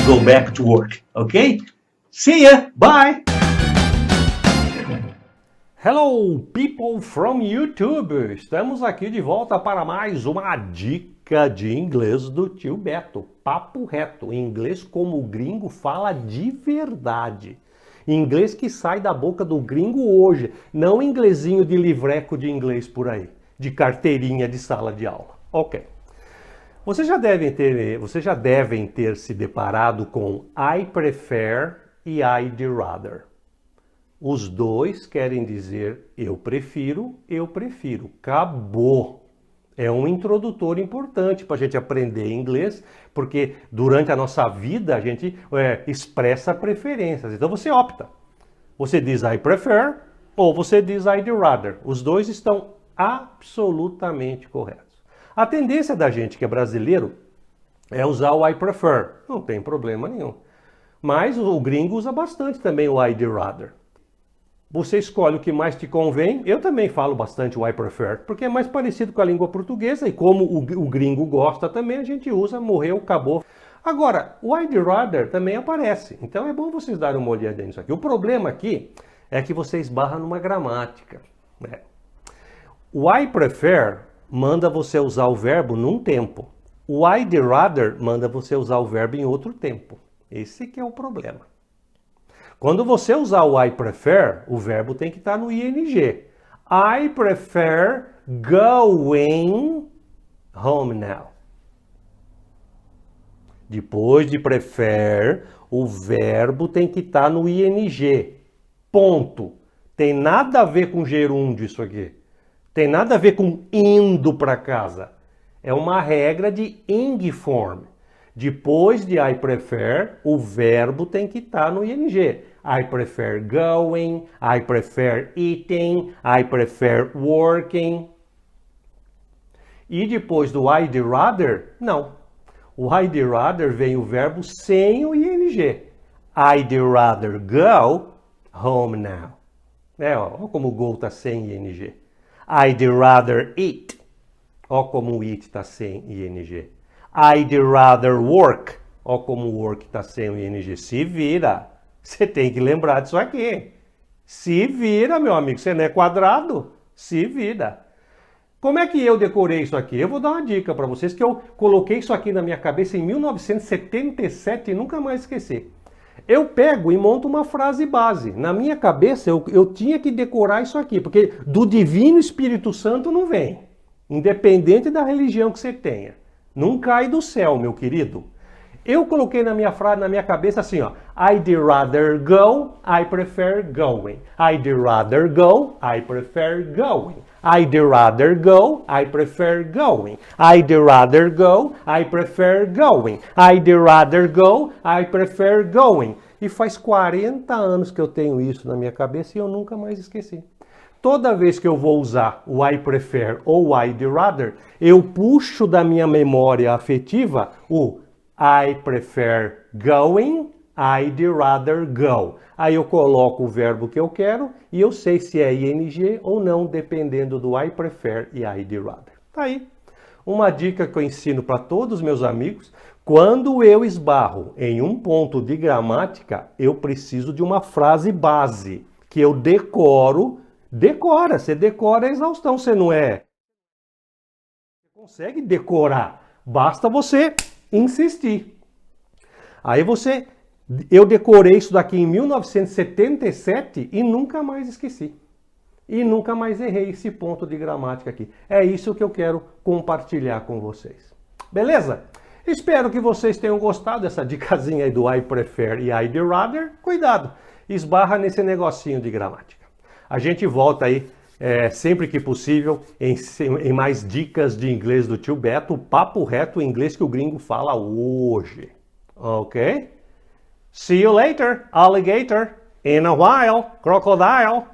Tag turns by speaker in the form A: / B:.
A: go back to work, okay? See ya, bye!
B: Hello, people from YouTube! Estamos aqui de volta para mais uma dica de inglês do tio Beto. Papo reto, inglês como o gringo fala de verdade. Inglês que sai da boca do gringo hoje, não inglesinho de livreco de inglês por aí, de carteirinha de sala de aula. Ok. Vocês já devem ter se deparado com I prefer e I'd rather. Os dois querem dizer eu prefiro. Acabou. É um introdutor importante para a gente aprender inglês, porque durante a nossa vida a gente expressa preferências. Então você opta. Você diz I prefer ou você diz I'd rather. Os dois estão absolutamente corretos. A tendência da gente que é brasileiro é usar o I prefer. Não tem problema nenhum. Mas o gringo usa bastante também o I'd rather. Você escolhe o que mais te convém. Eu também falo bastante o I prefer, porque é mais parecido com a língua portuguesa e como o gringo gosta também, a gente usa, morreu, acabou. Agora, o I'd rather também aparece. Então é bom vocês darem uma olhada nisso aqui. O problema aqui é que você esbarra numa gramática, né? O I prefer manda você usar o verbo num tempo. O I'd rather manda você usar o verbo em outro tempo. Esse que é o problema. Quando você usar o I prefer, o verbo tem que estar no ing. I prefer going home now. Depois de prefer, o verbo tem que estar no ing. Ponto. Tem nada a ver com gerúndio isso aqui. Tem nada a ver com indo para casa. É uma regra de ing form. Depois de I prefer, o verbo tem que estar no ing. I prefer going, I prefer eating, I prefer working. E depois do I'd rather, não. O I'd rather vem o verbo sem o ing. I'd rather go home now. Olha como o go está sem ing. I'd rather eat. Olha como o eat está sem ing. I'd rather work. Olha como o work está sem o ing. Se vira. Você tem que lembrar disso aqui. Se vira, meu amigo. Você não é quadrado? Se vira. Como é que eu decorei isso aqui? Eu vou dar uma dica para vocês que eu coloquei isso aqui na minha cabeça em 1977 e nunca mais esqueci. Eu pego e monto uma frase base. Na minha cabeça eu tinha que decorar isso aqui, porque do Divino Espírito Santo não vem. Independente da religião que você tenha. Não cai do céu, meu querido. Eu coloquei na minha cabeça assim, ó. I'd rather go, I prefer going. I'd rather go, I prefer going. I'd rather go, I prefer going. I'd rather go, I prefer going. I'd rather go, I prefer going. E faz 40 anos que eu tenho isso na minha cabeça e eu nunca mais esqueci. Toda vez que eu vou usar o I prefer ou o I'd rather, eu puxo da minha memória afetiva o I prefer going, I'd rather go. Aí eu coloco o verbo que eu quero e eu sei se é ing ou não, dependendo do I prefer e I'd rather. Tá aí. Uma dica que eu ensino para todos os meus amigos. Quando eu esbarro em um ponto de gramática, eu preciso de uma frase base que eu decoro. Decora, você decora a exaustão, você não é. Você consegue decorar, basta você insistir. Aí eu decorei isso daqui em 1977 e nunca mais esqueci. E nunca mais errei esse ponto de gramática aqui. É isso que eu quero compartilhar com vocês. Beleza? Espero que vocês tenham gostado dessa dicasinha aí do I prefer e I'd rather. Cuidado, esbarra nesse negocinho de gramática. A gente volta aí sempre que possível em mais dicas de inglês do tio Beto, papo reto, o inglês que o gringo fala hoje. Ok? See you later, alligator. In a while, crocodile.